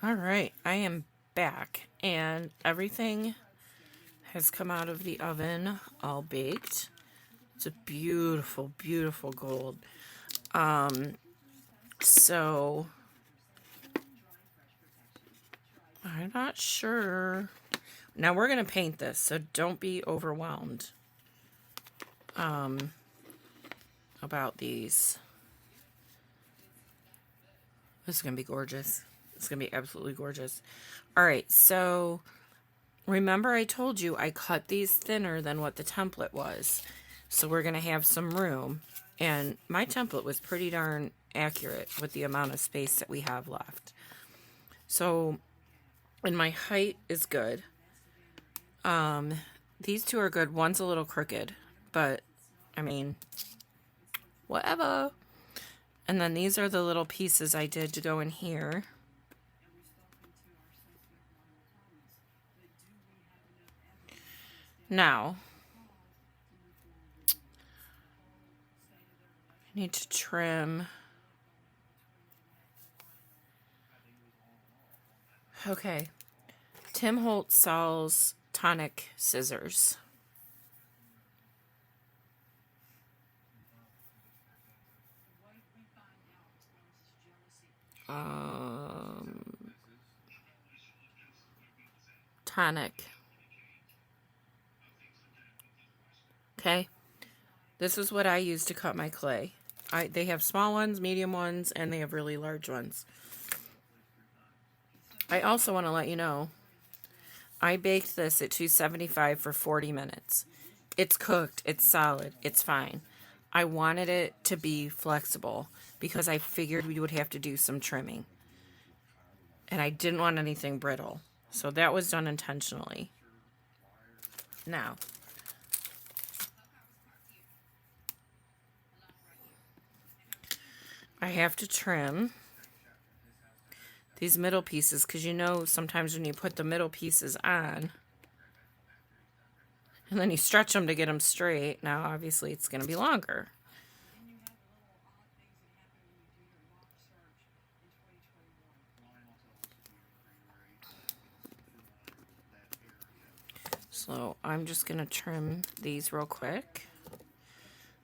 All right, I am back and everything has come out of the oven all baked. It's a beautiful, beautiful gold. So I'm not sure. Now we're going to paint this, so don't be overwhelmed about these. This is going to be gorgeous. It's going to be absolutely gorgeous. All right, so remember I told you I cut these thinner than what the template was. So we're going to have some room. And my template was pretty darn accurate with the amount of space that we have left. So, and my height is good. These two are good. One's a little crooked, but I mean, whatever. And then these are the little pieces I did to go in here. Now, I need to trim. Okay. Tim Holtz sells tonic scissors. Tonic. Okay. This is what I use to cut my clay. They have small ones, medium ones, and they have really large ones. I also want to let you know, I baked this at 275 for 40 minutes. It's cooked. It's solid. It's fine. I wanted it to be flexible because I figured we would have to do some trimming. And I didn't want anything brittle. So that was done intentionally. Now, I have to trim these middle pieces because you know sometimes when you put the middle pieces on and then you stretch them to get them straight, now obviously it's going to be longer. So I'm just going to trim these real quick.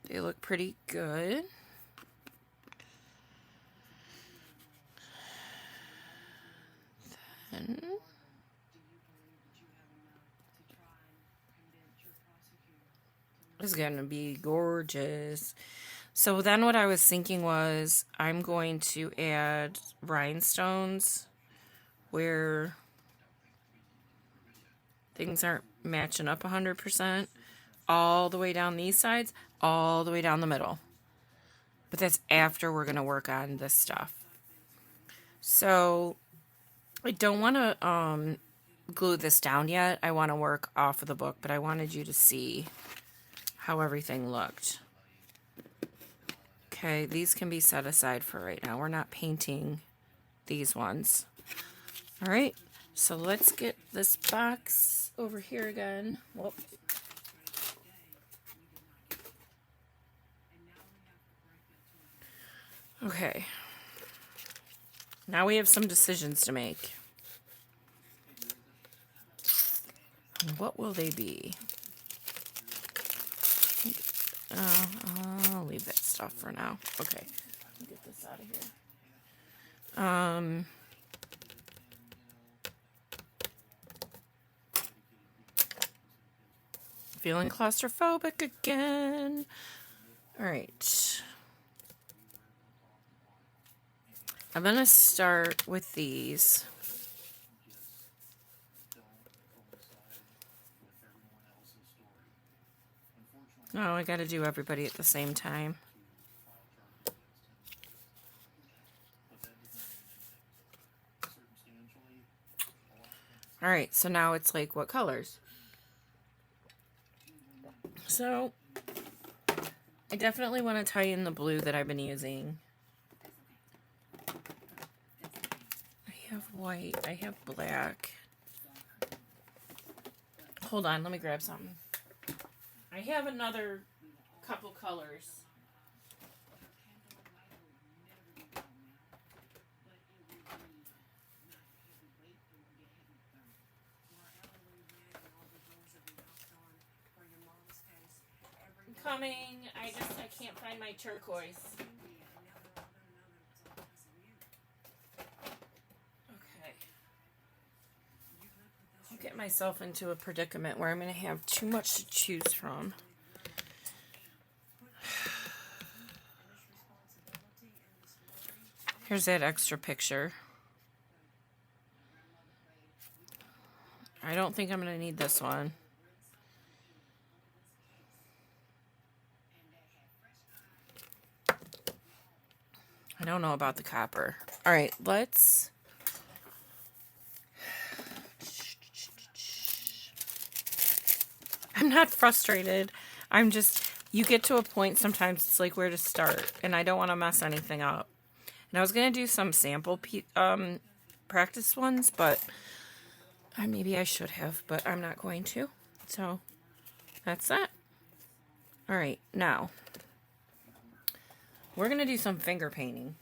They look pretty good. Then it's going to be gorgeous. So then what I was thinking was I'm going to add rhinestones where things aren't matching up 100%, all the way down these sides, all the way down the middle. But that's after we're going to work on this stuff. So I don't want to glue this down yet. I want to work off of the book, but I wanted you to see how everything looked. Okay, these can be set aside for right now. We're not painting these ones. All right, so let's get this box over here again. Whoop. Okay. Now we have some decisions to make. What will they be? I'll leave that stuff for now. Okay. Get this out of here. Feeling claustrophobic again. All right. I'm going to start with these. Oh, I got to do everybody at the same time. All right, so now it's like what colors? So I definitely want to tie in the blue that I've been using. I have white, I have black. Hold on, let me grab something. I have another couple colors. Coming. I can't find my turquoise. Okay. I'll get myself into a predicament where I'm going to have too much to choose from. Here's that extra picture. I don't think I'm going to need this one. I don't know about the copper. All right, let's... I'm not frustrated. I'm just... You get to a point sometimes it's like where to start. And I don't want to mess anything up. And I was going to do some sample practice ones, but... maybe I should have, but I'm not going to. So, that's that. All right, now... we're going to do some finger painting.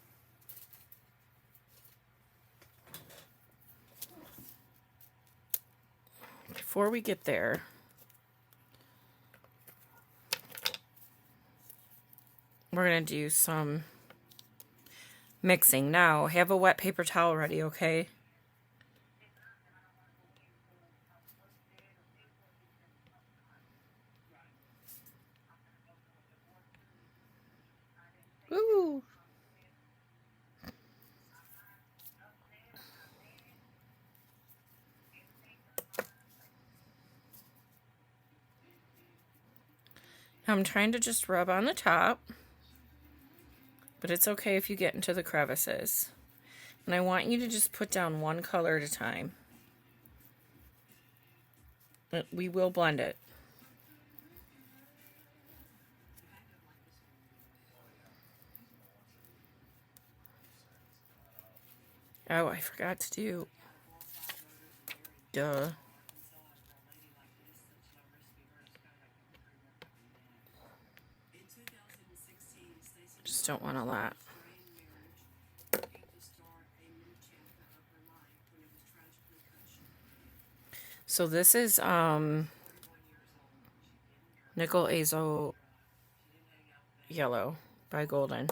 Before we get there, we're going to do some mixing. Now, have a wet paper towel ready, okay? Ooh. I'm trying to just rub on the top, but it's okay if you get into the crevices. And I want you to just put down one color at a time. We will blend it. Oh, I forgot to do. Duh. Just don't want a lot. So this is Nickel Azo Yellow by Golden.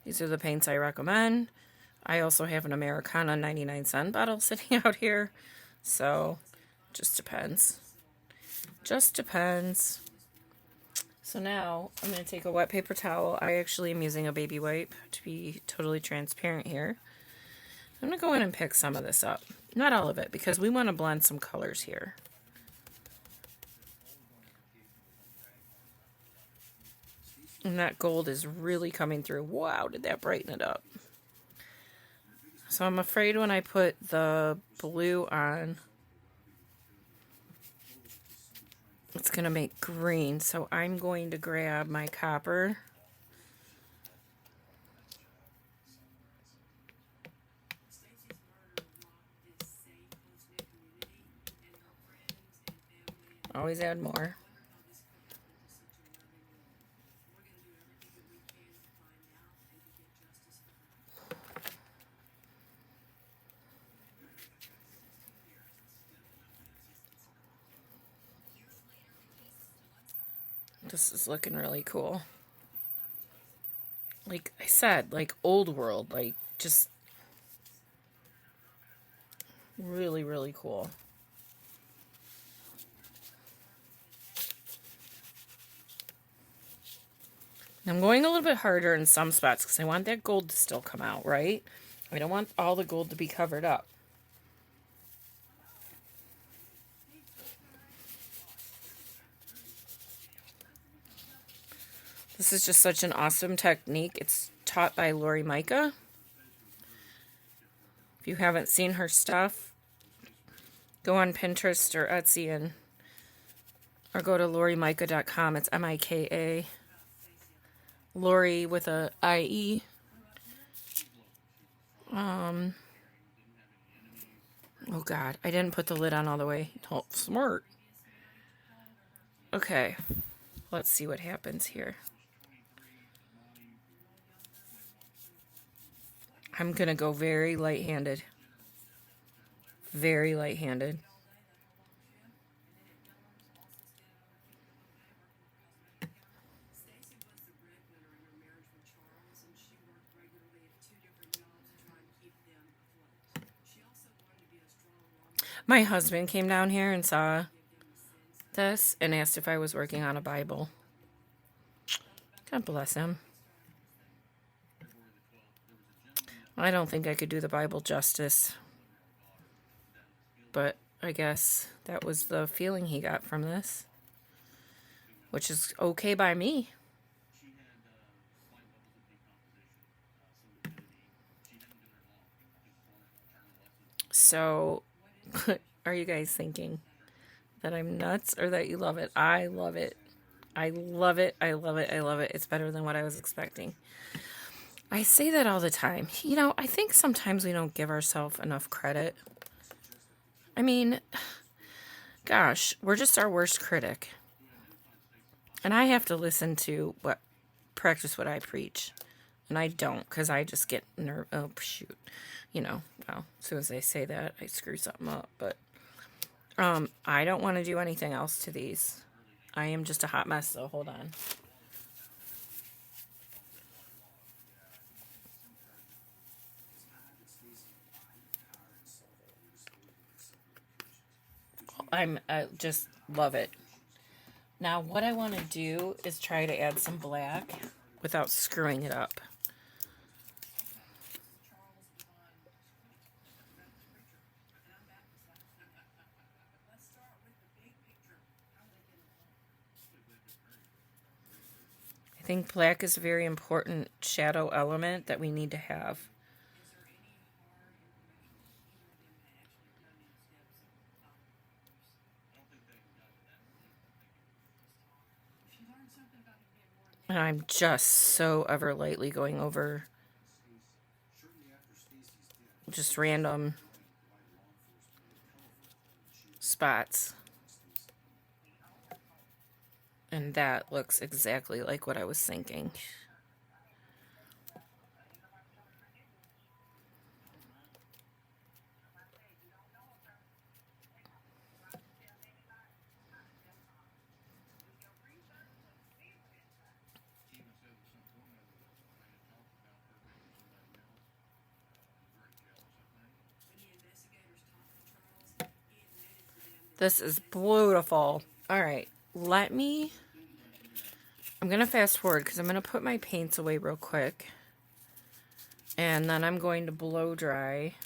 These are the paints I recommend. I also have an Americana 99-cent bottle sitting out here. So, just depends. Just depends. So now, I'm going to take a wet paper towel. I actually am using a baby wipe to be totally transparent here. I'm going to go in and pick some of this up. Not all of it, because we want to blend some colors here. And that gold is really coming through. Wow, did that brighten it up. So I'm afraid when I put the blue on, it's going to make green. So I'm going to grab my copper. Always add more. This is looking really cool. Like I said, like old world, like just really, really cool. I'm going a little bit harder in some spots because I want that gold to still come out, right? I don't want all the gold to be covered up. This is just such an awesome technique. It's taught by Lori Micah. If you haven't seen her stuff, go on Pinterest or Etsy or go to lorimicah.com. It's M-I-K-A. Lori with a I-E. Oh God, I didn't put the lid on all the way. Oh, smart. Okay, let's see what happens here. I'm gonna go very light-handed. Very light-handed. My husband came down here and saw this and asked if I was working on a Bible. God bless him. I don't think I could do the Bible justice, but I guess that was the feeling he got from this, which is okay by me. So, are you guys thinking that I'm nuts or that you love it? I love it. I love it. I love it. I love it. It's better than what I was expecting. I say that all the time. You know, I think sometimes we don't give ourselves enough credit. I mean, gosh, we're just our worst critic. And I have to listen to practice what I preach. And I don't, because I just get nervous. Oh, shoot. You know, well, as soon as I say that, I screw something up. But I don't want to do anything else to these. I am just a hot mess, so hold on. I just love it. Now, what I want to do is try to add some black without screwing it up. I think black is a very important shadow element that we need to have. And I'm just so ever lightly going over just random spots. And that looks exactly like what I was thinking. This is beautiful. All right, I'm going to fast forward because I'm going to put my paints away real quick. And then I'm going to blow dry.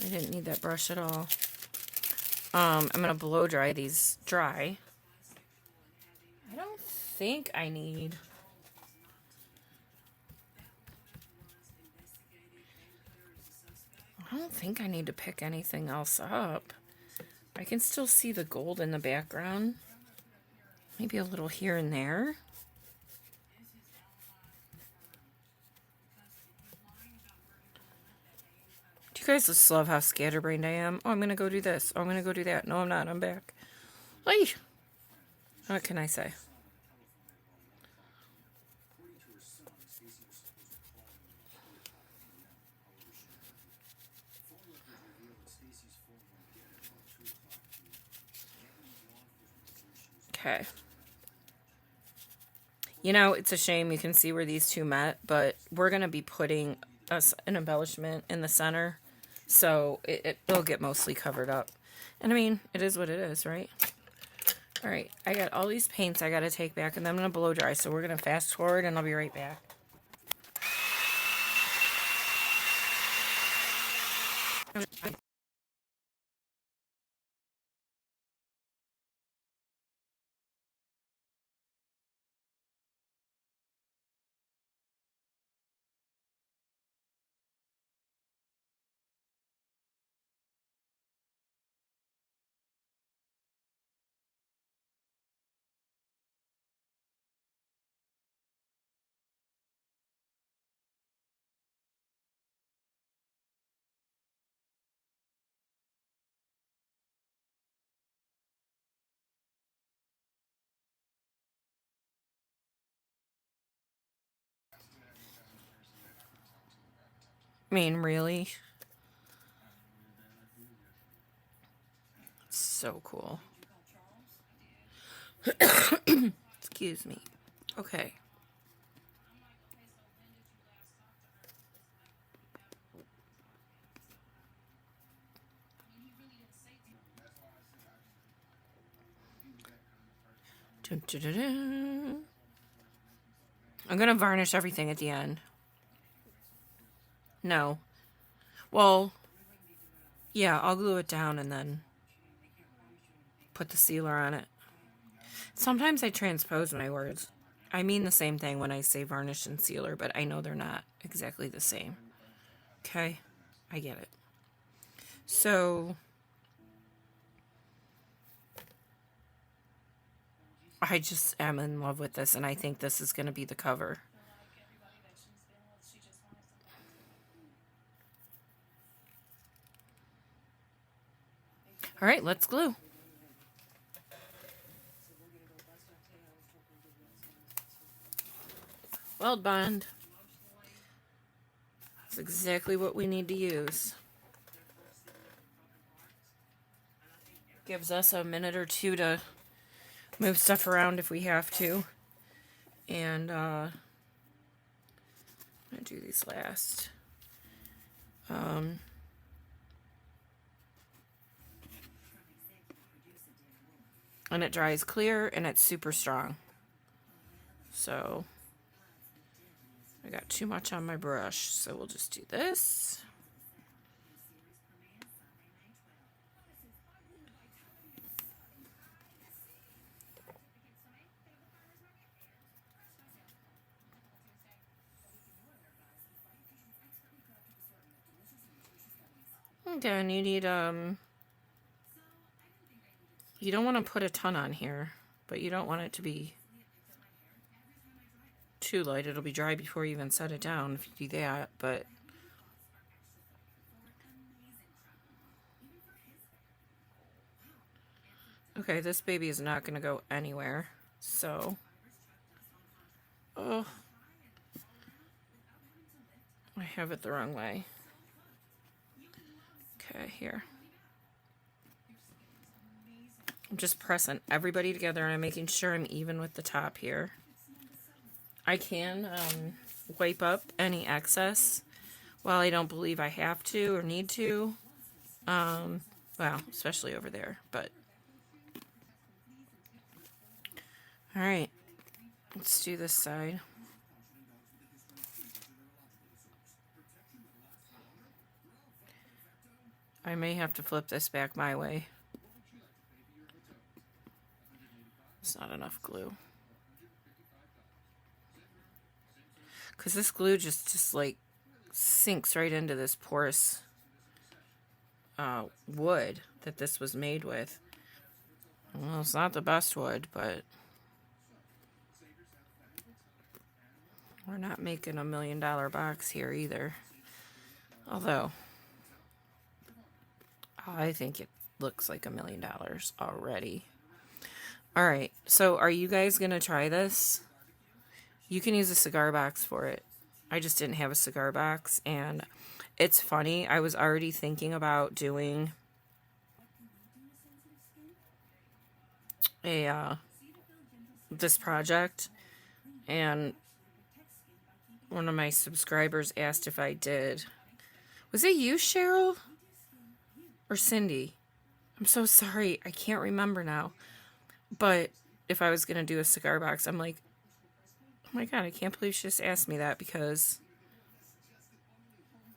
I didn't need that brush at all. I'm going to blow dry these dry. I don't think I need... I don't think I need to pick anything else up. I can still see the gold in the background. Maybe a little here and there. Do you guys just love how scatterbrained I am? Oh, I'm going to go do this. Oh, I'm going to go do that. No, I'm not. I'm back. Ay! What can I say? Okay. You know, it's a shame you can see where these two met, but we're going to be putting an embellishment in the center, so it'll get mostly covered up. And I mean, it is what it is, right? All right, I got all these paints I got to take back, and then I'm going to blow dry, so we're going to fast forward, and I'll be right back. I mean, really? So cool. Excuse me. Okay. Dun, dun, dun, dun. I'm going to varnish everything at the end. No. Well, yeah, I'll glue it down and then put the sealer on it. Sometimes I transpose my words. I mean the same thing when I say varnish and sealer, but I know they're not exactly the same. Okay? I get it. So, I just am in love with this, and I think this is going to be the cover. All right, let's glue. Weld bond. That's exactly what we need to use. Gives us a minute or two to move stuff around if we have to. And I'm going to do these last. And it dries clear and it's super strong. So I got too much on my brush, so we'll just do this. Okay, and you need, you don't want to put a ton on here, but you don't want it to be too light. It'll be dry before you even set it down if you do that, but okay, this baby is not going to go anywhere, so oh, I have it the wrong way. Okay, here. I'm just pressing everybody together and I'm making sure I'm even with the top here. I can wipe up any excess while I don't believe I have to or need to. Well, especially over there, but all right, let's do this side. I may have to flip this back my way. It's not enough glue. Because this glue just like sinks right into this porous wood that this was made with. Well, it's not the best wood, but we're not making $1 million box here either. Although, I think it looks like $1 million already. Alright, so are you guys going to try this? You can use a cigar box for it. I just didn't have a cigar box, and it's funny. I was already thinking about doing this project, and one of my subscribers asked if I did. Was it you, Cheryl? Or Cindy? I'm so sorry. I can't remember now. But if I was going to do a cigar box, I'm like, oh my god, I can't believe she just asked me that, because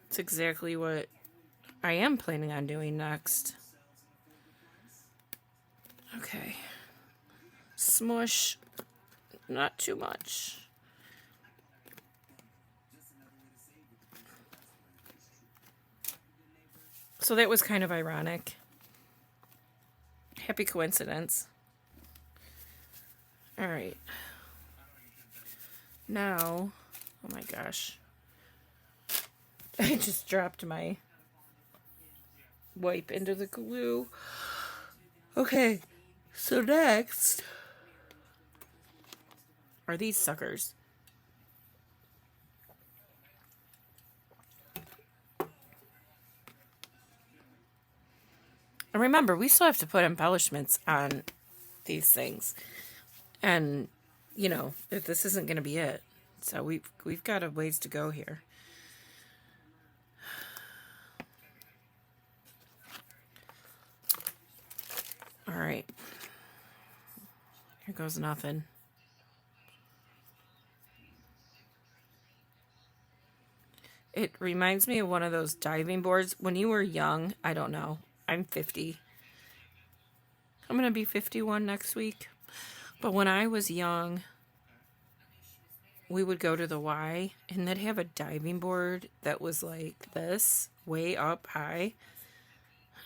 it's exactly what I am planning on doing next. Okay. Smush. Not too much. So that was kind of ironic. Happy coincidence. Alright. Now, oh my gosh. I just dropped my wipe into the glue. Okay, so next are these suckers. And remember, we still have to put embellishments on these things. And, you know, if this isn't going to be it. So we've got a ways to go here. All right. Here goes nothing. It reminds me of one of those diving boards. When you were young, I don't know. I'm 50. I'm going to be 51 next week. But when I was young, we would go to the Y, and they'd have a diving board that was like this, way up high.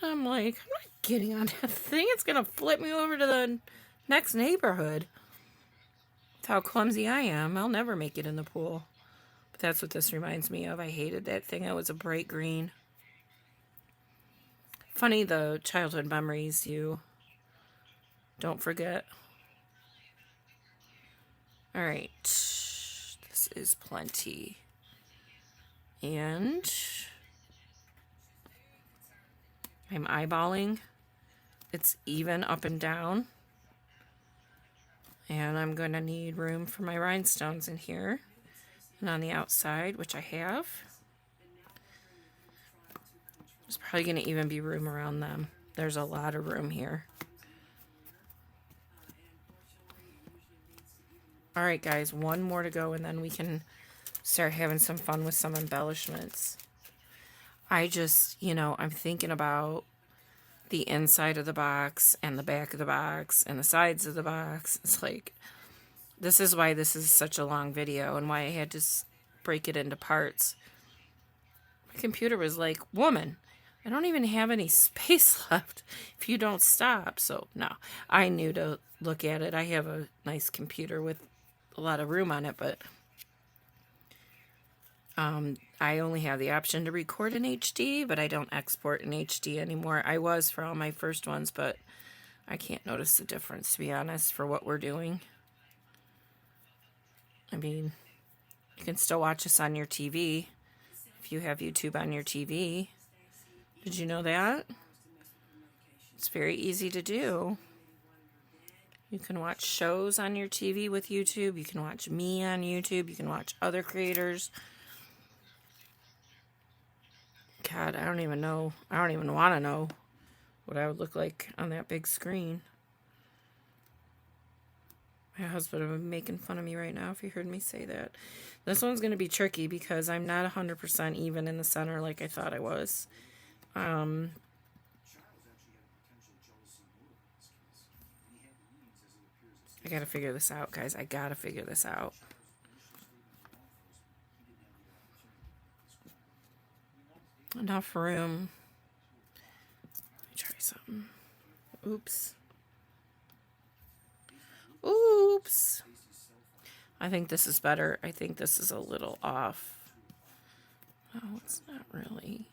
I'm like, I'm not getting on that thing. It's going to flip me over to the next neighborhood. That's how clumsy I am. I'll never make it in the pool. But that's what this reminds me of. I hated that thing. It was a bright green. Funny, the childhood memories you don't forget. All right. This is plenty. And I'm eyeballing. It's even up and down. And I'm going to need room for my rhinestones in here. And on the outside, which I have. There's probably going to even be room around them. There's a lot of room here. All right, guys, one more to go, and then we can start having some fun with some embellishments. I just, I'm thinking about the inside of the box and the back of the box and the sides of the box. It's like, this is why this is such a long video and why I had to break it into parts. My computer was like, woman, I don't even have any space left if you don't stop. So, no, I knew to look at it. I have a nice computer with a lot of room on it, but I only have the option to record in HD, but I don't export in HD anymore. I was for all my first ones, but I can't notice the difference, to be honest, for what we're doing. I mean, you can still watch us on your TV if you have YouTube on your TV. Did you know that? It's very easy to do. You can watch shows on your TV with YouTube. You can watch me on YouTube. You can watch other creators. God, I don't even know. I don't even want to know what I would look like on that big screen. My husband would be making fun of me right now if he heard me say that. This one's going to be tricky because I'm not 100% even in the center like I thought I was. I gotta figure this out, guys. I gotta figure this out. Enough room. Let me try something. Oops. Oops. I think this is better. I think this is a little off. No, it's not really.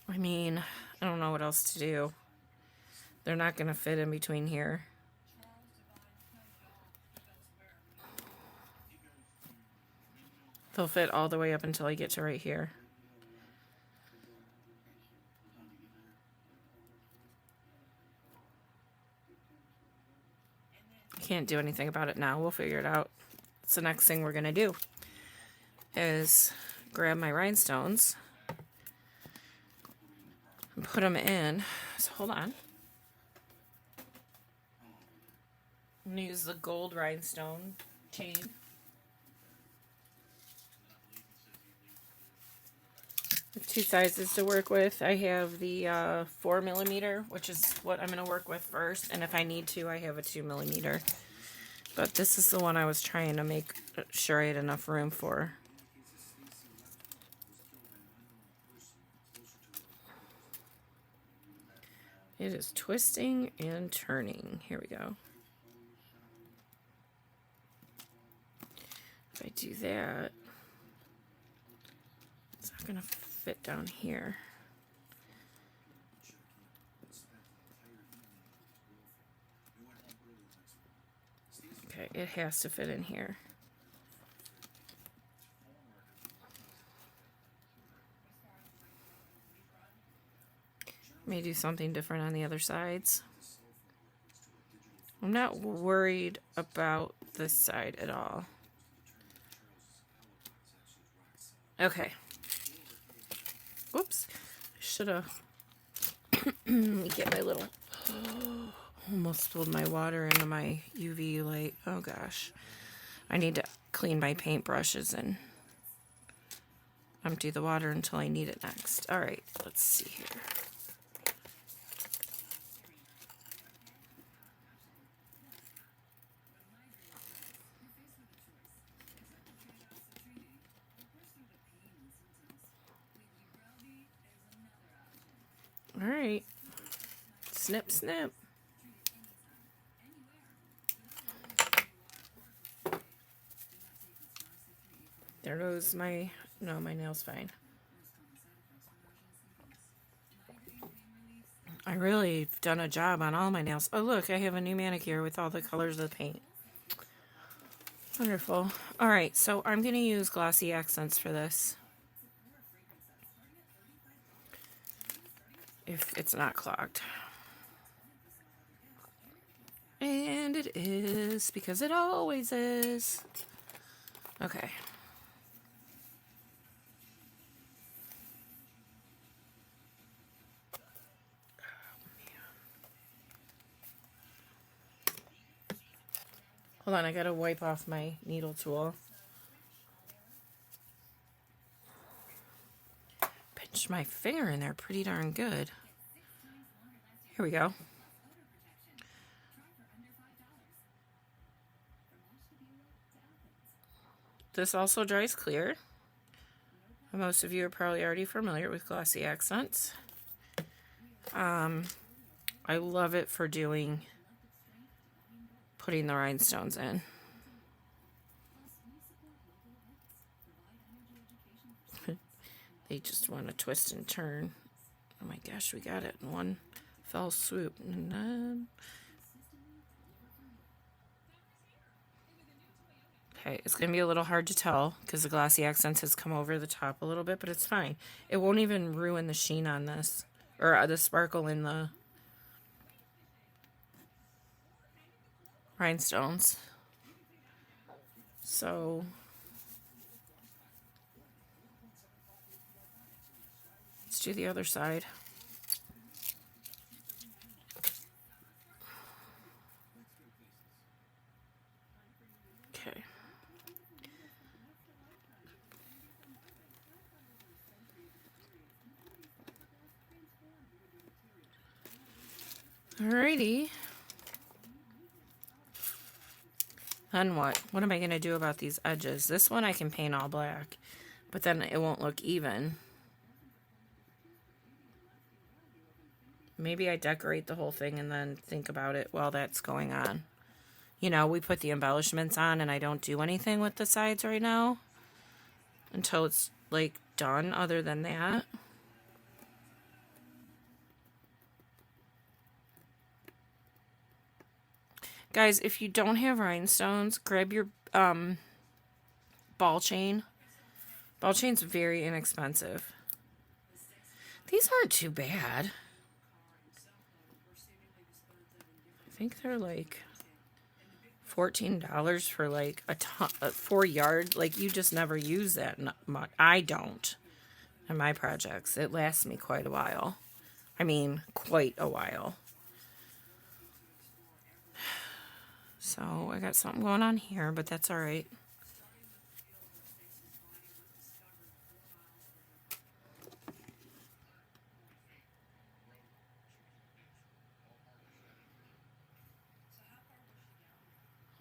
I mean, I don't know what else to do. They're not going to fit in between here. They'll fit all the way up until I get to right here. Can't do anything about it now. We'll figure it out. It's the next thing we're going to do is grab my rhinestones and put them in. So hold on. I'm going to use the gold rhinestone chain. I have two sizes to work with. I have the 4mm, which is what I'm going to work with first. And if I need to, I have a 2mm. But this is the one I was trying to make sure I had enough room for. It is twisting and turning. Here we go. If I do that, it's not going to fit down here. Okay, it has to fit in here. May do something different on the other sides. I'm not worried about this side at all. Okay. Oops. Should have. Let me get my little. Almost spilled my water into my UV light. Oh gosh. I need to clean my paintbrushes and empty the water until I need it next. Alright, let's see here. Alright. Snip, snip. There goes my... No, my nail's fine. I really have done a job on all my nails. Oh, look, I have a new manicure with all the colors of the paint. Wonderful. Alright, so I'm going to use glossy accents for this. If it's not clogged. And it is, because it always is. Okay. Hold on, I gotta wipe off my needle tool. Pinched my finger in there pretty darn good. Here we go. This also dries clear. Most of you are probably already familiar with glossy accents. I love it for putting the rhinestones in. They just want to twist and turn. Oh my gosh, we got it in one fell swoop. Okay, it's going to be a little hard to tell because the glossy accents has come over the top a little bit, but it's fine. It won't even ruin the sheen on this, or the sparkle in the rhinestones. So let's do the other side. Okay. Alrighty. Then what? What am I going to do about these edges? This one I can paint all black, but then it won't look even. Maybe I decorate the whole thing and then think about it while that's going on. You know, we put the embellishments on and I don't do anything with the sides right now until it's like done other than that. Guys, if you don't have rhinestones, grab your ball chain. Ball chain's very inexpensive. These aren't too bad. I think they're like $14 for like a 4 yard. Like, you just never use that much. I don't in my projects. It lasts me quite a while. I mean, quite a while. So I got something going on here, but that's all right.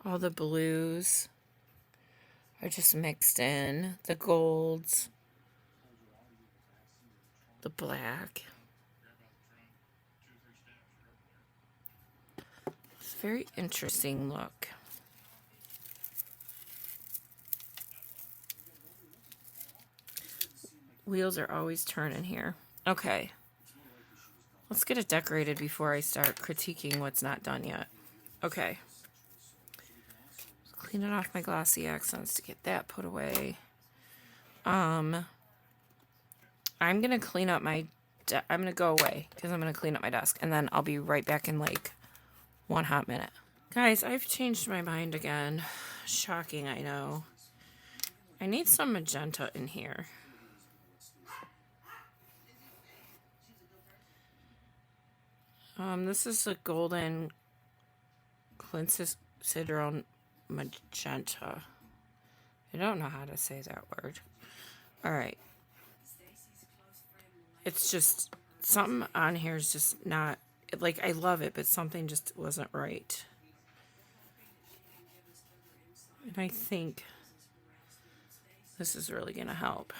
All the blues are just mixed in. The golds, the black. It's a very interesting look. Wheels are always turning here. Okay. Let's get it decorated before I start critiquing what's not done yet. Okay. Cleaning off my glossy accents to get that put away. I'm going to clean up my... I'm going to go away because I'm going to clean up my desk. And then I'll be right back in like 1 hot minute. Guys, I've changed my mind again. Shocking, I know. I need some magenta in here. This is a golden Clincidron magenta. I don't know how to say that word. All right. It's just something on here is just not like I love it, but something just wasn't right. And I think this is really going to help.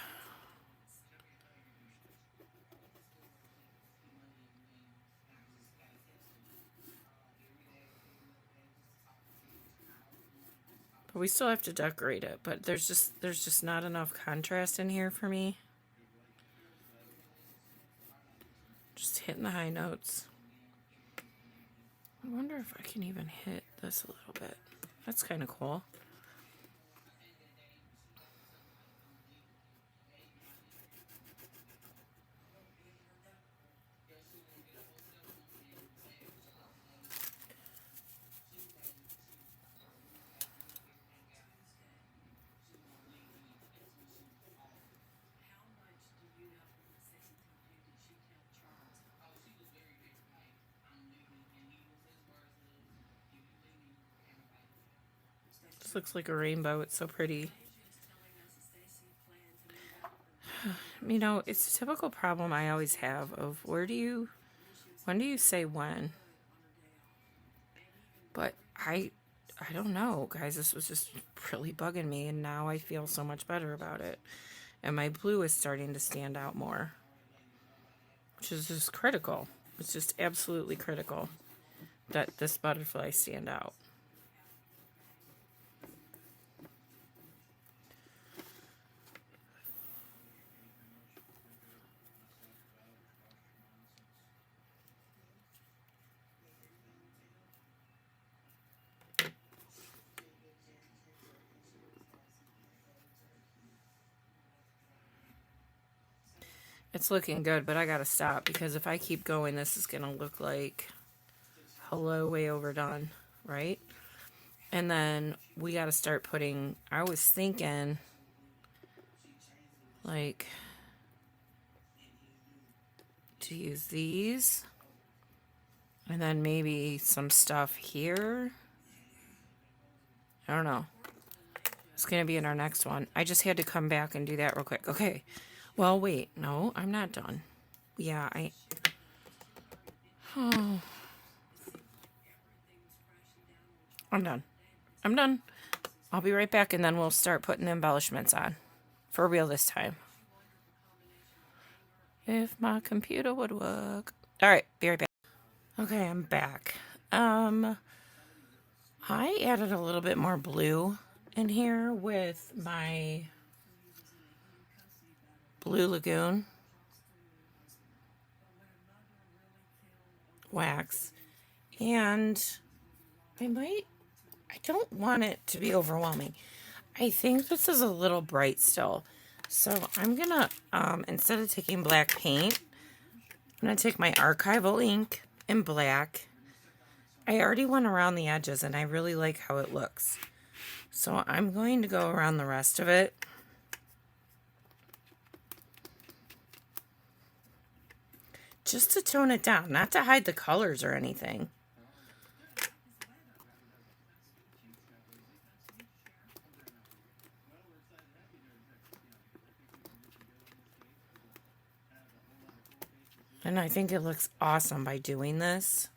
But we still have to decorate it, but there's just not enough contrast in here for me. Just hitting the high notes. I wonder if I can even hit this a little bit. That's kind of cool. This looks like a rainbow. It's so pretty. You know, it's a typical problem I always have of when do you say when? But I don't know, guys. This was just really bugging me, and now I feel so much better about it. And my blue is starting to stand out more, which is just critical. It's just absolutely critical that this butterfly stand out. It's looking good, but I gotta stop because if I keep going, this is gonna look like hello way overdone, right? And then we gotta start putting, I was thinking like to use these and then maybe some stuff here. I don't know. It's gonna be in our next one. I just had to come back and do that real quick. Okay. Well, wait. No, I'm not done. Yeah, Oh. I'm done. I'm done. I'll be right back, and then we'll start putting the embellishments on. For real this time. If my computer would work. All right, be right back. Okay, I'm back. I added a little bit more blue in here with my Blue Lagoon wax. And I don't want it to be overwhelming. I think this is a little bright still. So I'm going to, instead of taking black paint, I'm going to take my archival ink in black. I already went around the edges and I really like how it looks. So I'm going to go around the rest of it. Just to tone it down, not to hide the colors or anything. And I think it looks awesome by doing this.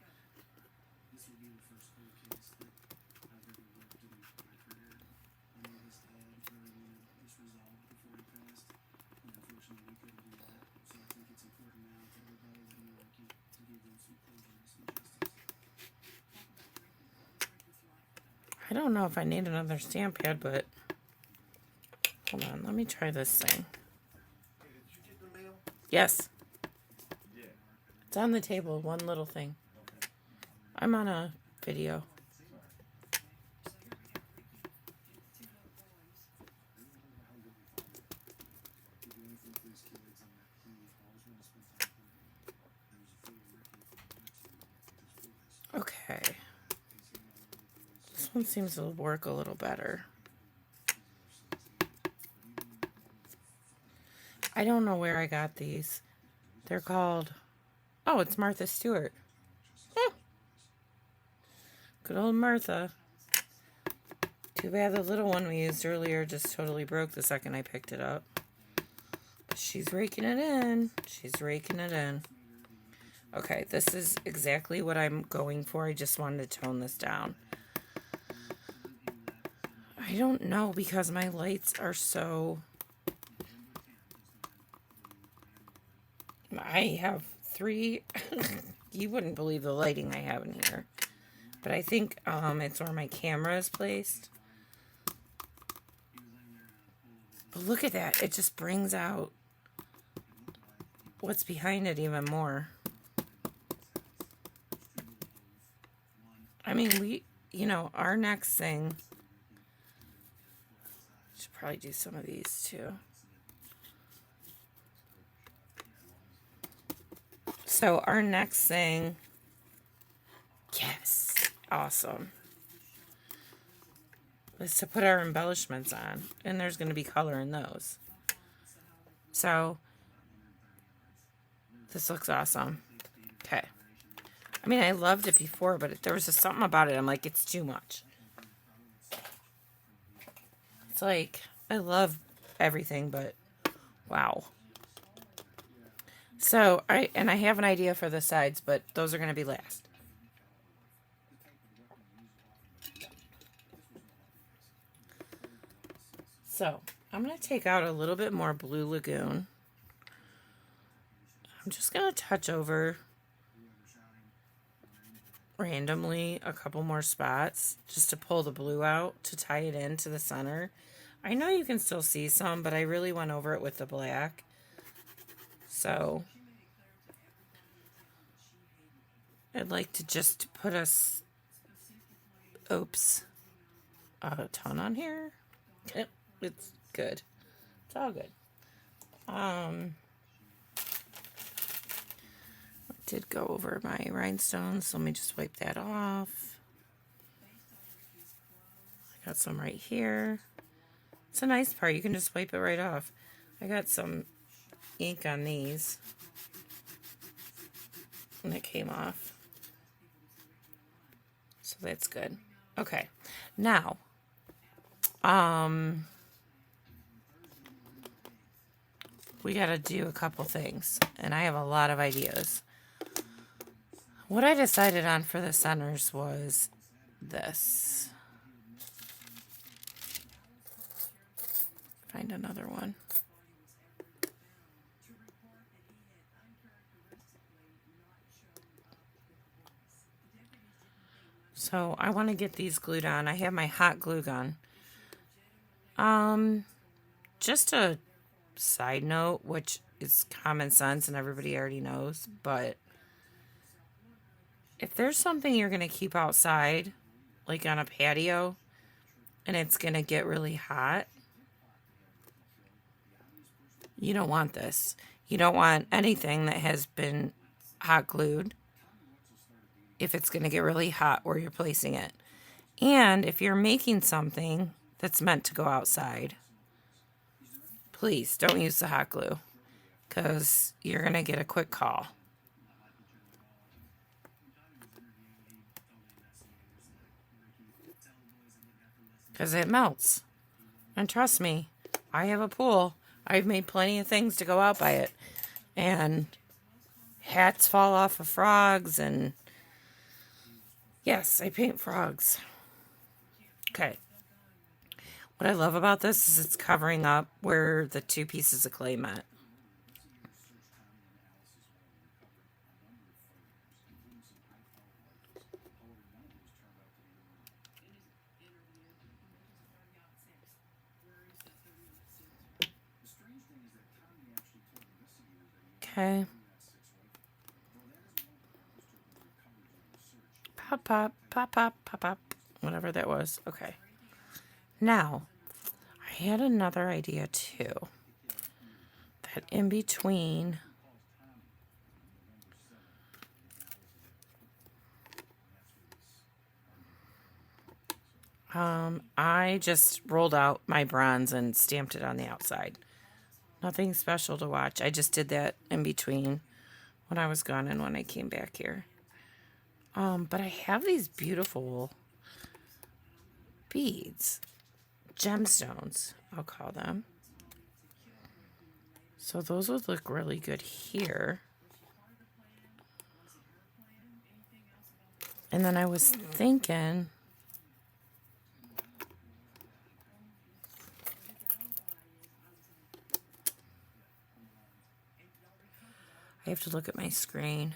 I don't know if I need another stamp pad, but hold on, let me try this thing. Yes. It's on the table, one little thing. I'm on a video. Okay. This one seems to work a little better. I don't know where I got these. They're called... Oh, it's Martha Stewart. Good old Martha. Too bad the little one we used earlier just totally broke the second I picked it up. But she's raking it in. She's raking it in. Okay, this is exactly what I'm going for. I just wanted to tone this down. I don't know because my lights are so... I have 3... You wouldn't believe the lighting I have in here. But I think it's where my camera is placed. But look at that. It just brings out what's behind it even more. I mean, our next thing... Should probably do some of these too. So our next thing... Yes. Awesome. Is to put our embellishments on. And there's going to be color in those. So, this looks awesome. Okay. I mean, I loved it before, but there was just something about it. I'm like, it's too much. It's like, I love everything, but wow. So, I have an idea for the sides, but those are going to be last. So, I'm going to take out a little bit more Blue Lagoon. I'm just going to touch over randomly a couple more spots just to pull the blue out to tie it into the center. I know you can still see some, but I really went over it with the black. So, I'd like to just put a ton on here. Yep. It's good. It's all good. I did go over my rhinestones, so let me just wipe that off. I got some right here. It's a nice part. You can just wipe it right off. I got some ink on these. And it came off. So that's good. Okay. Now, we got to do a couple things, and I have a lot of ideas. What I decided on for the centers was this. Find another one. So I want to get these glued on. I have my hot glue gun. Just a side note, which is common sense and everybody already knows, but if there's something you're going to keep outside, like on a patio, and it's going to get really hot, you don't want this. You don't want anything that has been hot glued if it's going to get really hot where you're placing it. And if you're making something that's meant to go outside, please don't use the hot glue because you're going to get a quick call. Because it melts. And trust me, I have a pool. I've made plenty of things to go out by it. And hats fall off of frogs and... Yes, I paint frogs. Okay. What I love about this is it's covering up where the two pieces of clay met. Okay. Pop, pop, pop, pop, pop, pop. Whatever that was. Okay. Now, I had another idea too. That in between... I just rolled out my bronze and stamped it on the outside. Nothing special to watch. I just did that in between when I was gone and when I came back here. But I have these beautiful beads, gemstones, I'll call them. So those would look really good here. And then I was thinking, I have to look at my screen.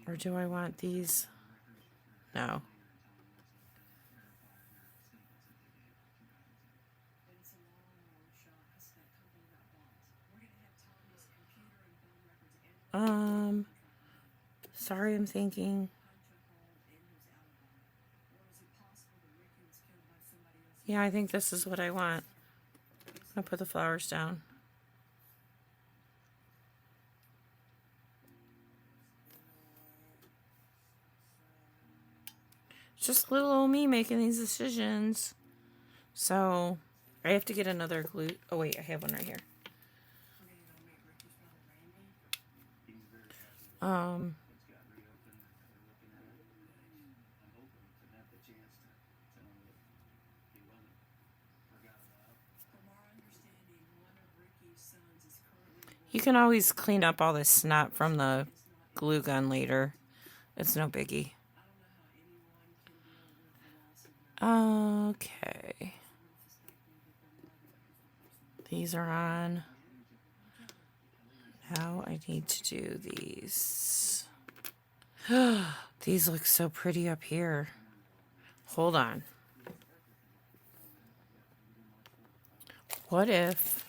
Or do I want these? No. Sorry, I'm thinking. Yeah, I think this is what I want. I'll put the flowers down. It's just little old me making these decisions. So, I have to get another glue. Oh, wait, I have one right here. You can always clean up all this snot from the glue gun later. It's no biggie. Okay. These are on. Now I need to do these. These look so pretty up here. Hold on. What if...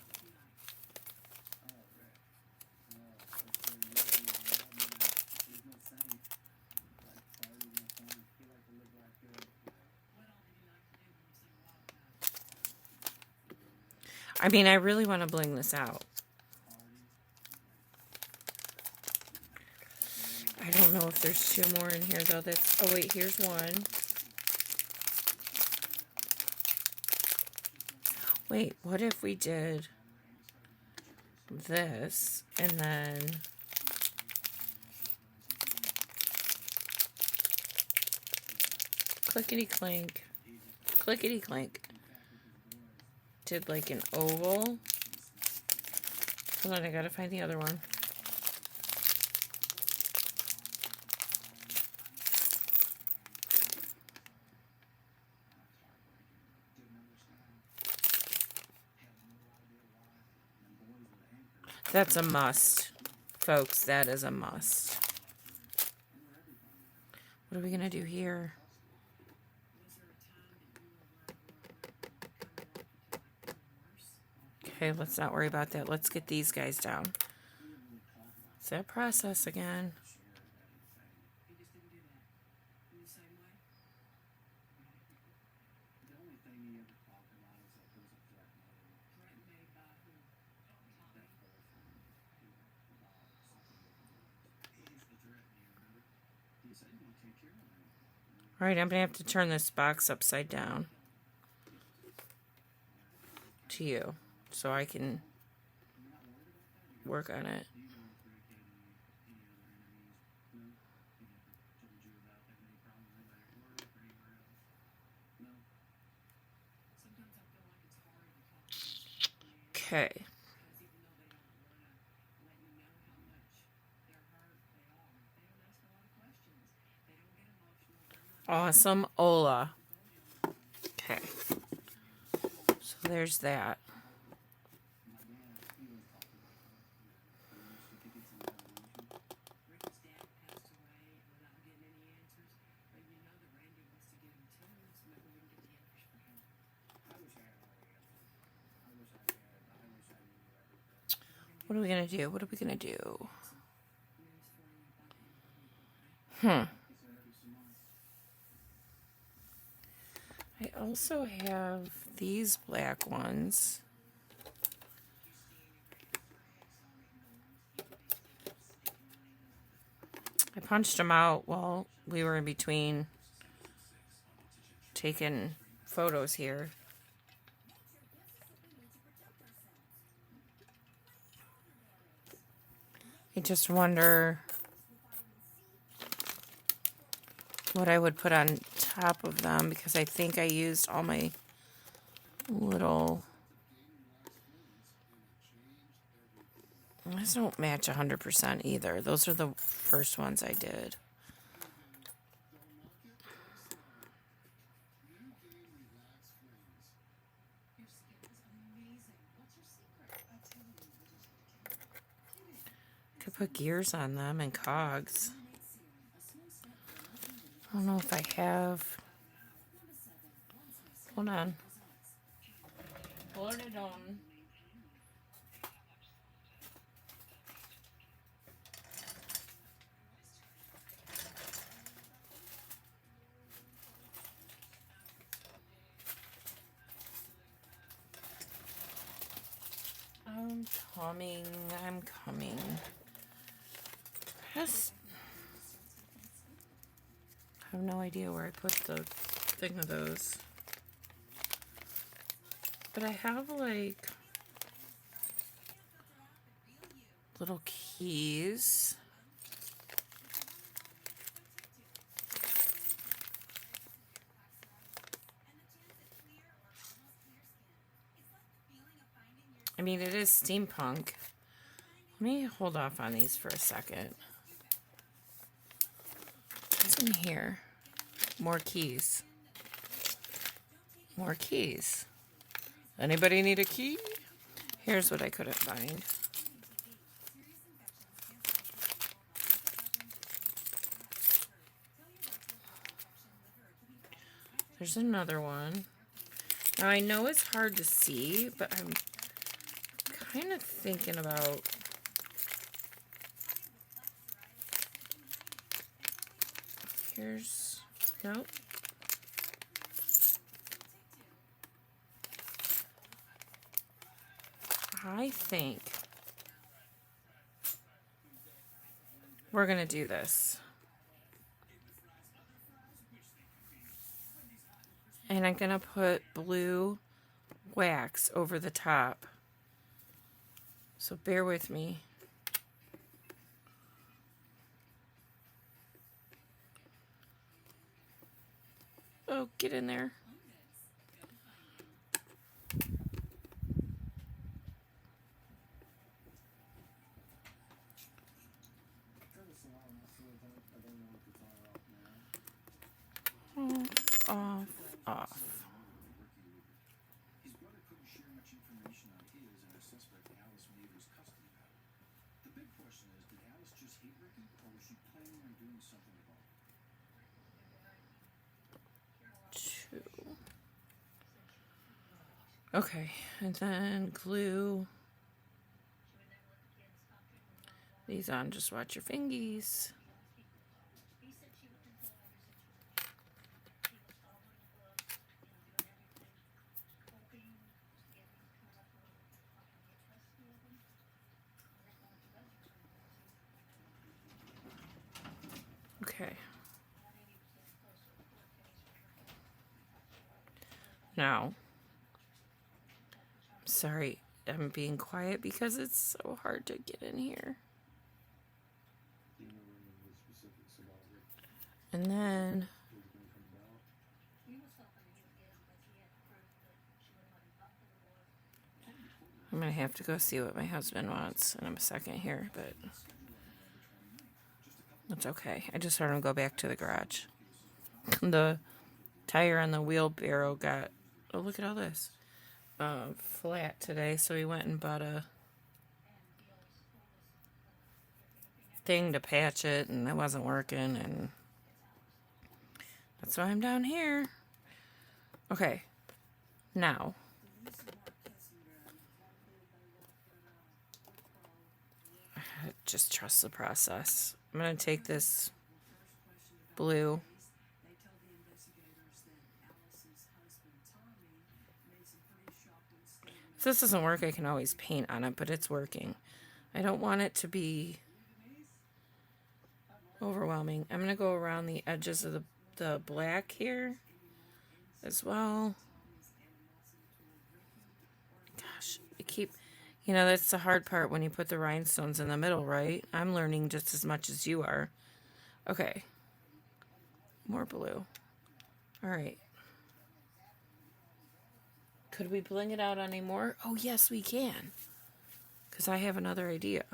I mean, I really want to bling this out. I don't know if there's two more in here, though. That's... Oh, wait, here's one. Wait, what if we did this and then... Clickety-clink. Clickety-clink. Did like an oval. Hold on, I gotta find the other one. That's a must. Folks, that is a must. What are we gonna do here? Okay, let's not worry about that. Let's get these guys down. It's that process again. All right, I'm going to have to turn this box upside down to you so I can work on it. Okay. Awesome Ola. Okay. So there's that. What are we going to do? What are we going to do? I also have these black ones. I punched them out while we were in between taking photos here. I just wonder what I would put on top of them, because I think I used all my little... These don't match 100% either. Those are the first ones I did. Could put gears on them and cogs. I don't know if I have. Hold on. Hold it on. I'm coming. Yes. I have no idea where I put the thing of those. But I have like little keys. I mean, it is steampunk. Let me hold off on these for a second. What's in here? More keys. More keys. Anybody need a key? Here's what I couldn't find. There's another one. Now I know it's hard to see, but I'm kind of thinking about... Here's... Nope. I think we're going to do this. And I'm going to put blue wax over the top. So bear with me. Oh, get in there. Off. His brother couldn't share much information on his and the suspect Alice Mabel's custody battle. The big question is, did Alice just hate Ricky, or was she planning on doing something about it? 2. Okay, and then glue these on. Just watch your fingies. Okay. Now, sorry, I'm being quiet because it's so hard to get in here. And then I'm going to have to go see what my husband wants in a second here, but that's okay. I just heard him go back to the garage. The tire on the wheelbarrow got, oh, look at all this, flat today, so he went and bought a thing to patch it, and it wasn't working, and that's why I'm down here. Okay, now just trust the process. I'm going to take this blue. If this doesn't work, I can always paint on it, but it's working. I don't want it to be overwhelming. I'm going to go around the edges of the black here as well. Gosh, You know, that's the hard part when you put the rhinestones in the middle, right? I'm learning just as much as you are. Okay. More blue. All right. Could we bling it out any more? Oh, yes, we can. Because I have another idea.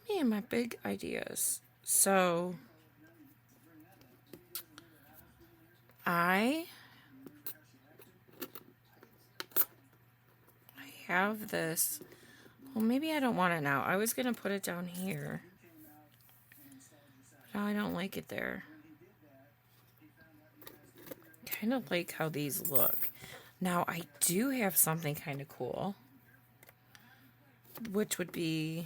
Me and my big ideas. So, I have this. Well, maybe I don't want it now. I was going to put it down here. No, I don't like it there. Kind of like how these look. Now, I do have something kind of cool. Which would be...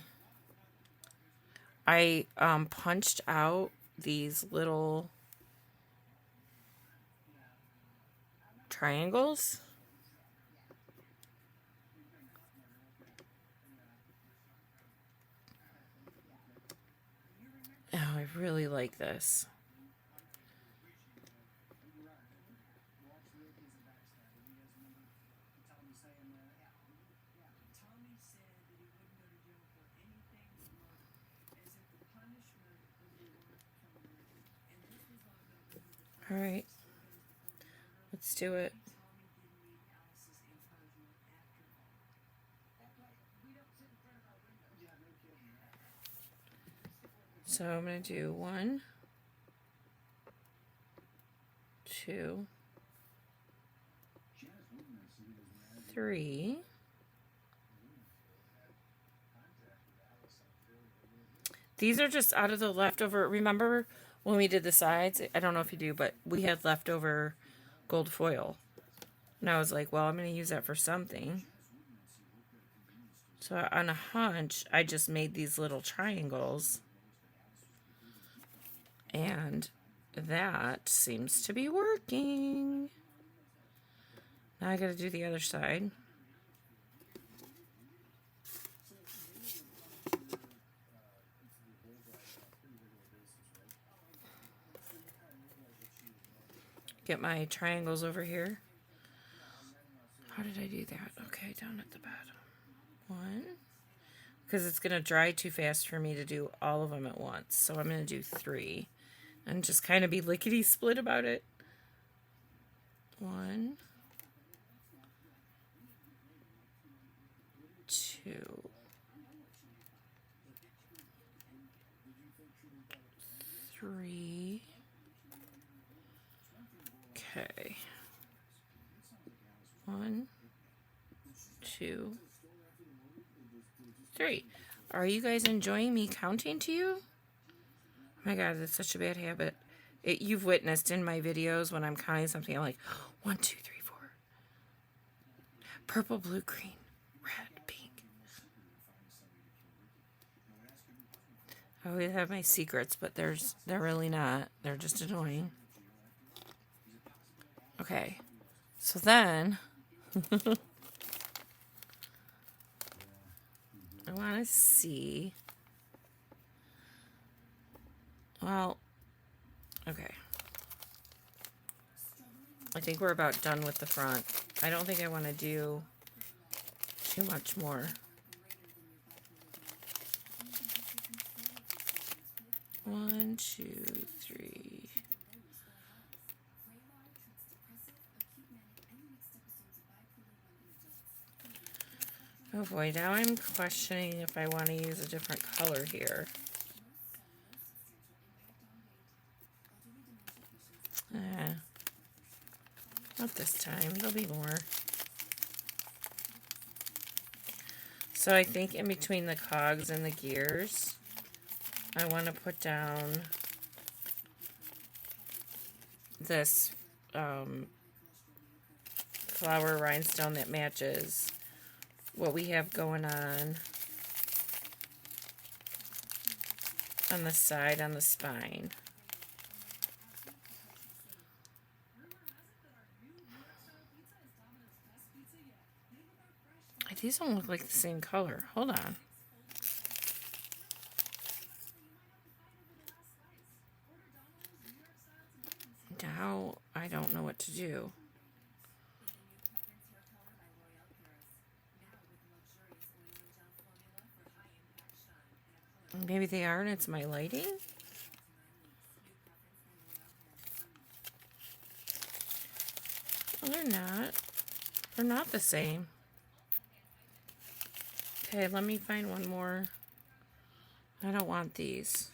I punched out these little triangles. Oh, I really like this. All right, let's do it. So I'm going to do 1, 2, 3. These are just out of the leftover. Remember when we did the sides? I don't know if you do, but we had leftover gold foil. And I was like, well, I'm going to use that for something. So on a hunch, I just made these little triangles. And that seems to be working. Now I got to do the other side. Get my triangles over here. How did I do that? Okay, down at the bottom. 1. Because it's going to dry too fast for me to do all of them at once. So I'm going to do 3. And just kind of be lickety-split about it. 1. 2. 3. Okay. 1, 2, 3. Are you guys enjoying me counting to you? Oh my God, that's such a bad habit. You've witnessed in my videos when I'm counting something, I'm like, 1, 2, 3, 4. Purple, blue, green, red, pink. I always have my secrets, but they're really not. They're just annoying. Okay, so then I want to see. Well, okay. I think we're about done with the front. I don't think I want to do too much more. 1, 2, 3. Oh boy, now I'm questioning if I want to use a different color here. Not this time, there'll be more. So I think in between the cogs and the gears, I want to put down this flower rhinestone that matches what we have going on the side, on the spine. These don't look like the same color. Hold on. Now I don't know what to do. Maybe they are and it's my lighting? Well, they're not. They're not the same. Okay, let me find one more. I don't want these.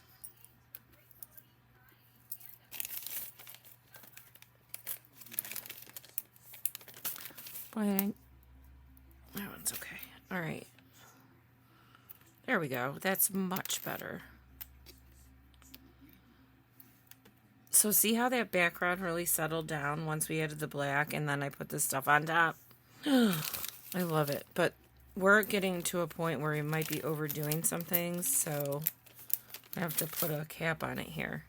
Boy, that one's okay. All right. There we go. That's much better. So see how that background really settled down once we added the black and then I put this stuff on top? I love it. But we're getting to a point where we might be overdoing some things, so I have to put a cap on it here.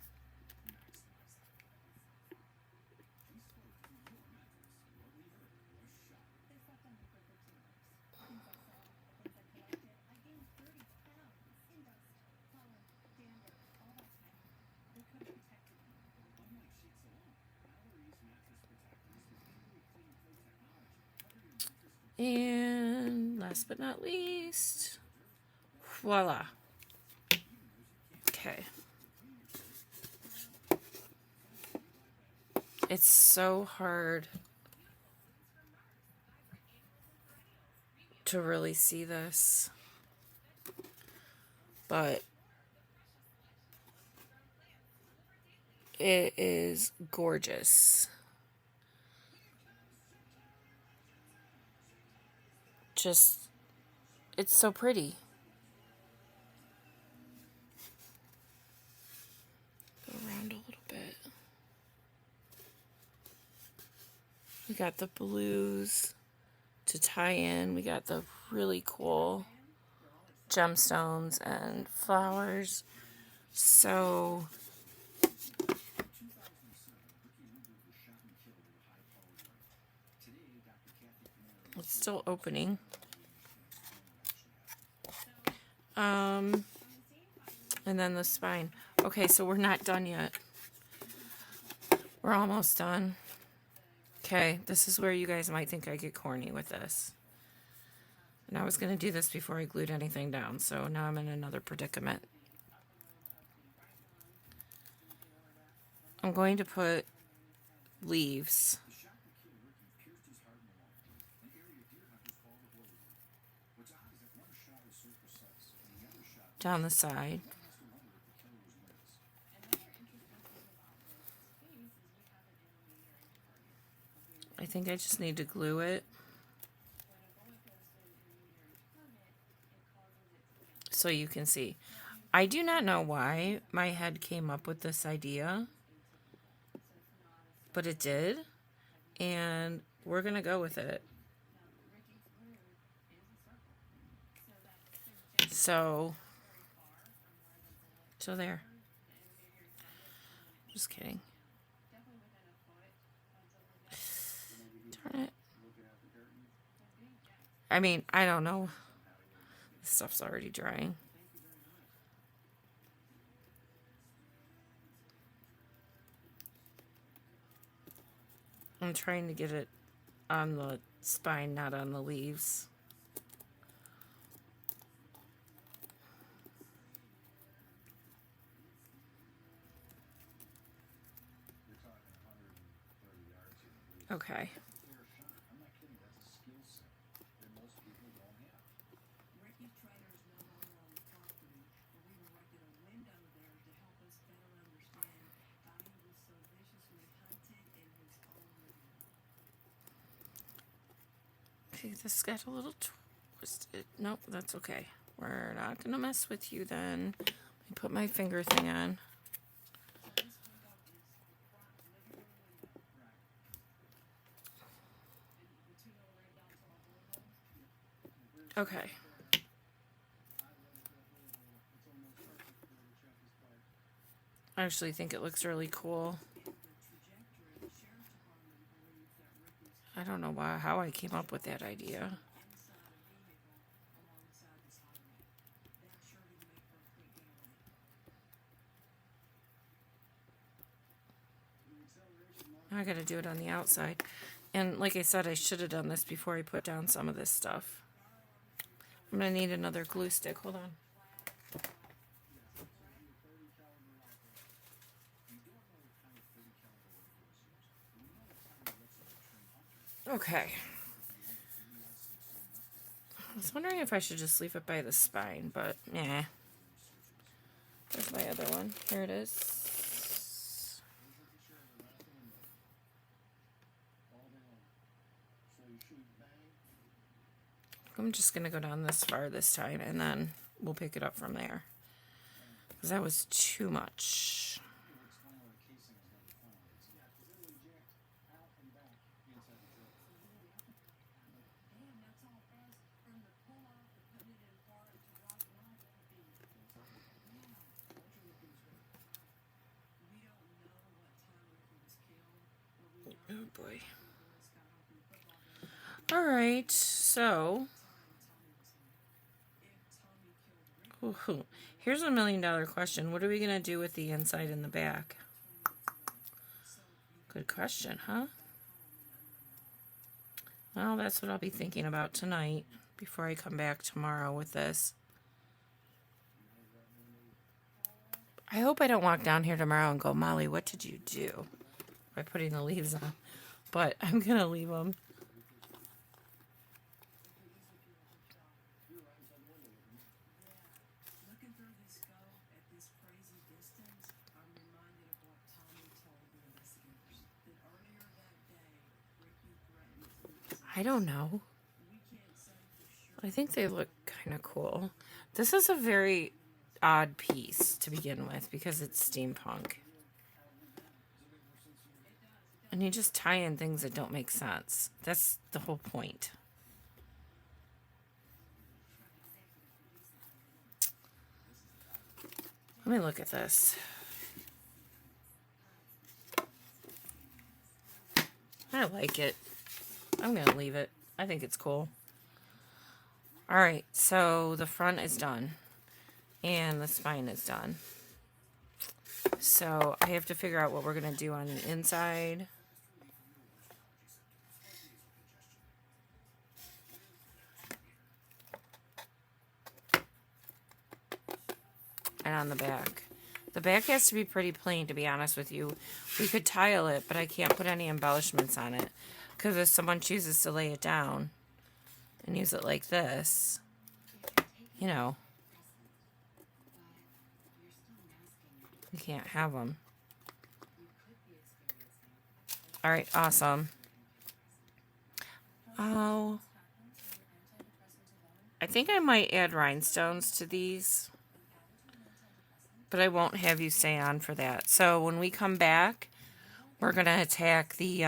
And last but not least, voila. Okay. It's so hard to really see this, but it is gorgeous. Just, it's so pretty. Go around a little bit. We got the blues to tie in. We got the really cool gemstones and flowers. So it's still opening. And then the spine. Okay, so we're not done yet. We're almost done. Okay, this is where you guys might think I get corny with this. And I was going to do this before I glued anything down, so now I'm in another predicament. I'm going to put leaves down the side. I think I just need to glue it so you can see. I do not know why my head came up with this idea, but it did, and we're gonna go with it. So there. Just kidding. Darn it. I mean, I don't know. This stuff's already drying. I'm trying to get it on the spine, not on the leaves. Okay. Okay, this got a little twisted. Nope, that's okay. We're not gonna mess with you then. Let me put my finger thing on. Okay. I actually think it looks really cool. I don't know how I came up with that idea. I gotta do it on the outside. And like I said, I should have done this before I put down some of this stuff. I'm gonna need another glue stick. Hold on. Okay. I was wondering if I should just leave it by the spine, but nah. There's my other one. Here it is. I'm just going to go down this far this time, and then we'll pick it up from there. Because that was too much. Oh boy. Alright, so ooh, here's $1 million question. What are we going to do with the inside and the back? Good question, huh? Well, that's what I'll be thinking about tonight before I come back tomorrow with this. I hope I don't walk down here tomorrow and go, Molly, what did you do by putting the leaves on? But I'm going to leave them. I don't know. I think they look kind of cool. This is a very odd piece to begin with because it's steampunk. And you just tie in things that don't make sense. That's the whole point. Let me look at this. I like it. I'm going to leave it. I think it's cool. Alright, so the front is done. And the spine is done. So I have to figure out what we're going to do on the inside. And on the back. The back has to be pretty plain, to be honest with you. We could tile it, but I can't put any embellishments on it. Because if someone chooses to lay it down and use it like this, you know, you can't have them. Alright, awesome. Oh, I think I might add rhinestones to these. But I won't have you stay on for that. So when we come back, we're going to attack the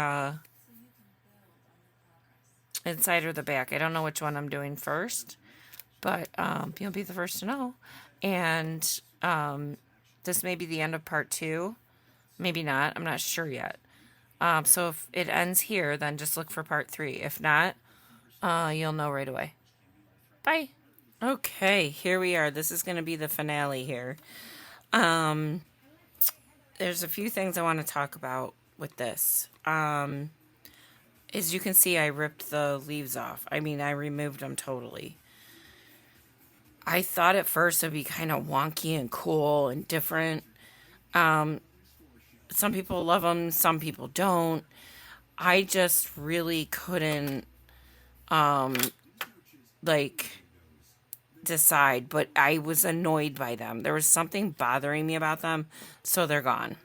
inside or the back. I don't know which one I'm doing first, but you'll be the first to know. And this may be the end of part 2. Maybe not. I'm not sure yet. So if it ends here, then just look for part 3. If not, you'll know right away. Bye. Okay, here we are. This is going to be the finale here. There's a few things I want to talk about with this. As you can see, I ripped the leaves off. I mean, I removed them totally. I thought at first it'd be kind of wonky and cool and different. Some people love them, some people don't. I just really couldn't, decide, but I was annoyed by them. There was something bothering me about them, so they're gone.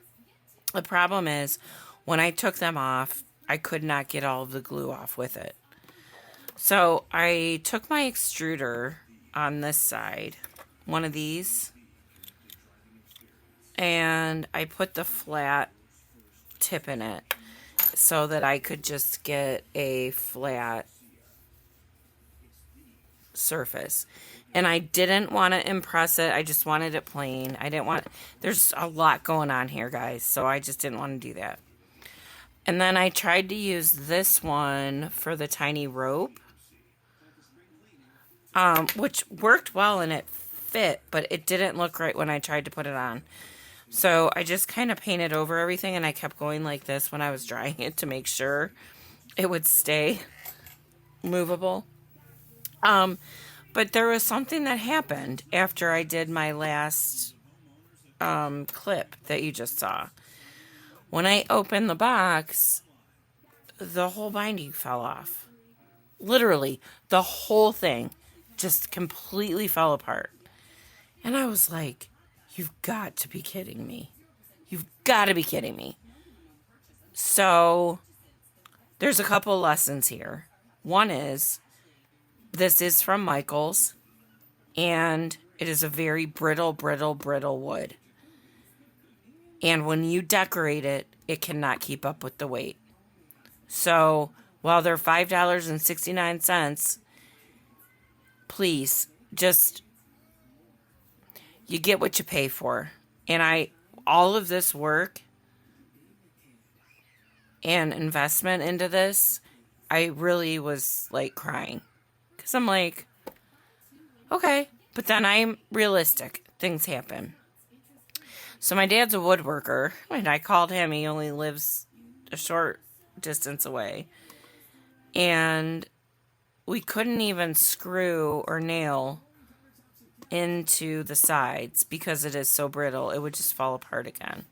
The problem is, when I took them off, I could not get all of the glue off with it. So I took my extruder on this side, one of these, and I put the flat tip in it so that I could just get a flat surface. And I didn't want to impress it. I just wanted it plain. I didn't want... There's a lot going on here, guys, so I just didn't want to do that. And then I tried to use this one for the tiny rope, which worked well and it fit, but it didn't look right when I tried to put it on. So I just kind of painted over everything, and I kept going like this when I was drying it to make sure it would stay movable. But there was something that happened after I did my last clip that you just saw. When I opened the box, the whole binding fell off. Literally, the whole thing just completely fell apart. And I was like, you've got to be kidding me. You've got to be kidding me. So, there's a couple lessons here. One is, this is from Michael's, and it is a very brittle wood. And when you decorate it, it cannot keep up with the weight. So, while they're $5.69, please, just, you get what you pay for. And all of this work and investment into this, I really was like crying. Because I'm like, okay. But then I'm realistic. Things happen. So my dad's a woodworker, and I called him. He only lives a short distance away. And we couldn't even screw or nail into the sides because it is so brittle. It would just fall apart again.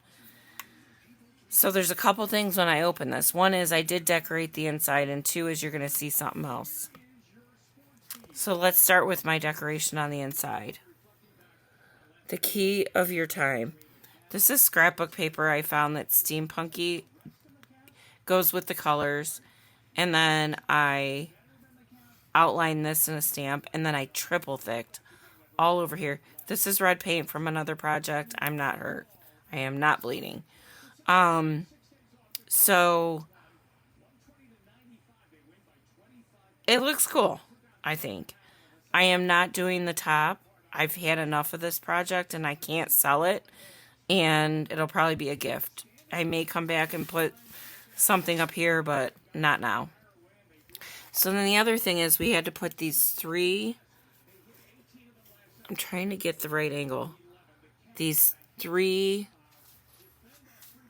So there's a couple things when I open this. One is I did decorate the inside, and two is you're going to see something else. So let's start with my decoration on the inside. The key of your time. This is scrapbook paper I found that's steampunky. Goes with the colors. And then I outlined this in a stamp, and then I triple thicked all over here. This is red paint from another project. I'm not hurt. I am not bleeding. So it looks cool, I think. I am not doing the top. I've had enough of this project and I can't sell it, and it'll probably be a gift. I may come back and put something up here, but not now. So then the other thing is we had to put these three, I'm trying to get the right angle, these three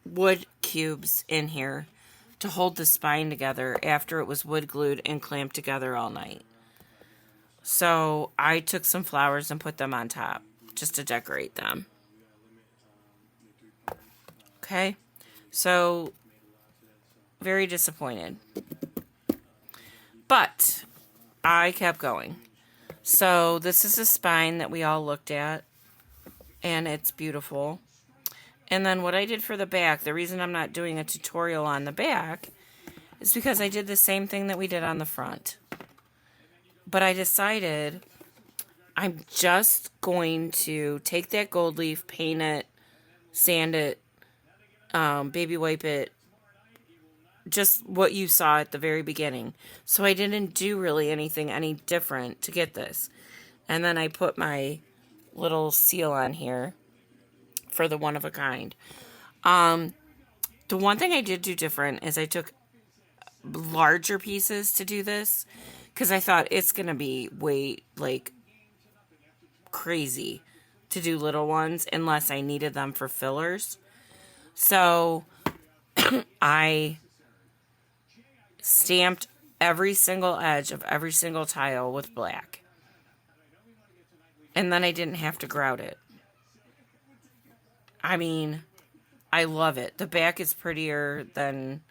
wood cubes in here to hold the spine together after it was wood glued and clamped together all night. So I took some flowers and put them on top just to decorate them. Okay, so very disappointed. But I kept going. So this is a spine that we all looked at, and it's beautiful. And then what I did for the back, the reason I'm not doing a tutorial on the back is because I did the same thing that we did on the front. But I decided I'm just going to take that gold leaf, paint it, sand it, baby wipe it, just what you saw at the very beginning. So I didn't do really anything any different to get this. And then I put my little seal on here for the one of a kind. The one thing I did do different is I took larger pieces to do this, because I thought it's going to be way, like, crazy to do little ones unless I needed them for fillers. So I stamped every single edge of every single tile with black. And then I didn't have to grout it. I mean, I love it. The back is prettier than,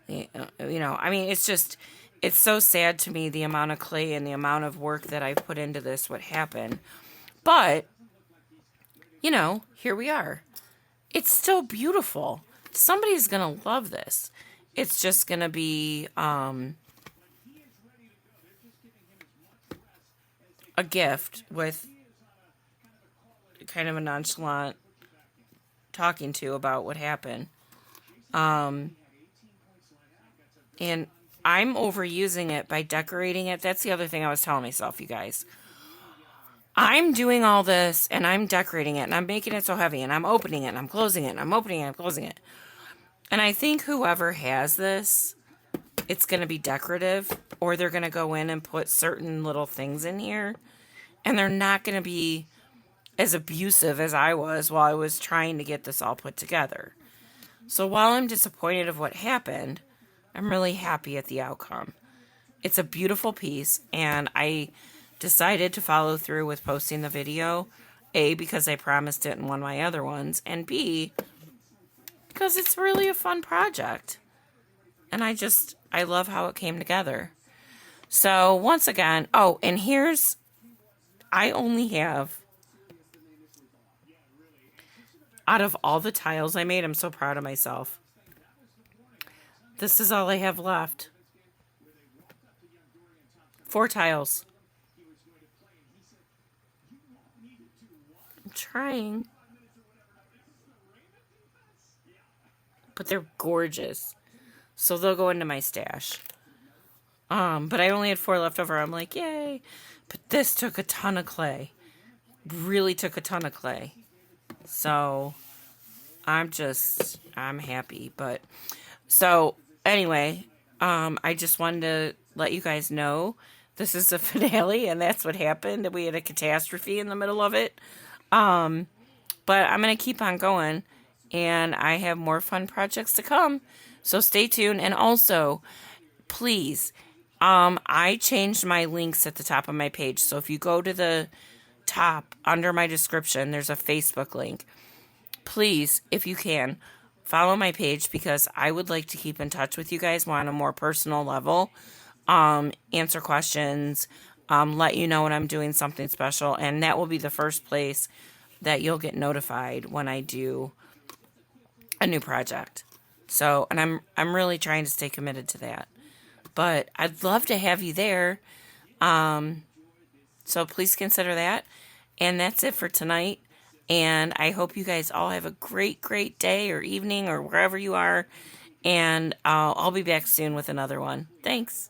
I mean, it's just, it's so sad to me the amount of clay and the amount of work that I've put into this would happen. But, here we are. It's still beautiful. Somebody's going to love this. It's just going to be a gift with kind of a nonchalant talking to about what happened. And I'm overusing it by decorating it. That's the other thing I was telling myself, you guys. I'm doing all this, and I'm decorating it, and I'm making it so heavy, and I'm opening it, and I'm closing it, and I'm opening it, and I'm closing it. And I think whoever has this, it's going to be decorative, or they're going to go in and put certain little things in here, and they're not going to be as abusive as I was while I was trying to get this all put together. So while I'm disappointed of what happened, I'm really happy at the outcome. It's a beautiful piece, and I decided to follow through with posting the video, A, because I promised it in one of my other ones, and B, because it's really a fun project. And I I love how it came together. So once again, oh, and here's, I only have, out of all the tiles I made, I'm so proud of myself. This is all I have left. 4 tiles. I'm trying. But they're gorgeous. So they'll go into my stash. But I only had 4 left over. I'm like, yay. But this took a ton of clay. Really took a ton of clay. So I'm happy. But so anyway, I just wanted to let you guys know this is the finale, and that's what happened. We had a catastrophe in the middle of it. But I'm going to keep on going, and I have more fun projects to come. So stay tuned. And also, please, I changed my links at the top of my page. So if you go to the top under my description, there's a Facebook link. Please, if you can, follow my page, because I would like to keep in touch with you guys more on a more personal level. Answer questions, let you know when I'm doing something special, and that will be the first place that you'll get notified when I do a new project. So, and I'm really trying to stay committed to that. But I'd love to have you there. So please consider that. And that's it for tonight. And I hope you guys all have a great, great day or evening or wherever you are. And I'll be back soon with another one. Thanks.